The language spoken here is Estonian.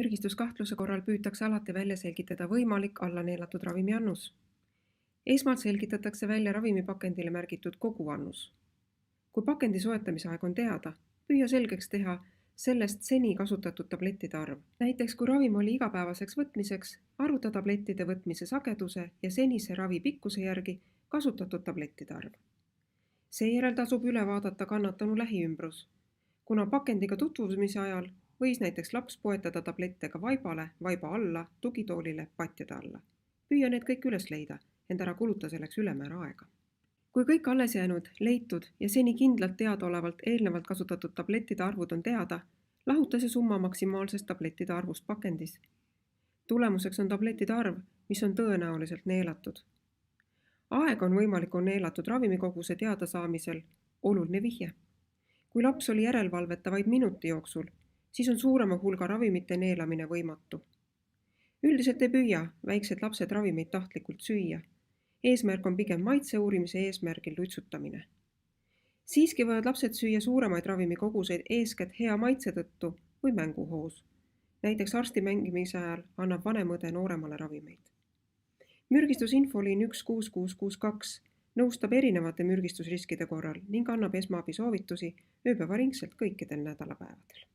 Mürgistuskahtluse korral püütakse alati välja selgitada võimalik allaneelatud ravimi annus. Esmalt selgitatakse välja ravimipakendile märgitud koguannus. Kui pakendi soetamise aeg on teada, püüa selgeks teha sellest seni kasutatud tablettide arv. Näiteks kui ravim oli igapäevaseks võtmiseks, arvuta tablettide võtmise sageduse ja senise ravi pikkuse järgi kasutatud tablettide arv. Seejärel tasub üle vaadata kannatanu lähiümbrus. Kuna pakendiga tutvumise ajal võis näiteks laps poetada tablette ka vaibale, vaiba alla, tugitoolile, patjade alla. Püüa need kõik üles leida, ent ära kuluta selleks ülemäära aega. Kui kõik alles jäänud, leitud ja seni kindlalt teadaolevalt eelnevalt kasutatud tablettide arvud on teada, lahuta see summa maksimaalsest tablettide arvust pakendis. Tulemuseks on tablettide arv, mis on tõenäoliselt neelatud. Aeg on võimaliku neelatud ravimikoguse teadasaamisel oluline vihje. Kui laps oli järelevalveta vaid minuti jooksul, siis on suurema hulga ravimite neelamine võimatu. Üldiselt ei püüa väiksed lapsed ravimeid tahtlikult süüa. Eesmärk on pigem maitse uurimise eesmärgil lutsutamine. Siiski võivad lapsed süüa suuremaid ravimikoguseid eeskätt hea maitse tõttu või mänguhoos. Näiteks arsti mängimise ajal annab vanem õde nooremale ravimeid. Mürgistusinfoliin 16662 nõustab erinevate mürgistusriskide korral ning annab esmaabisoovitusi ööpäevaringselt kõikidel nädalapäevadel.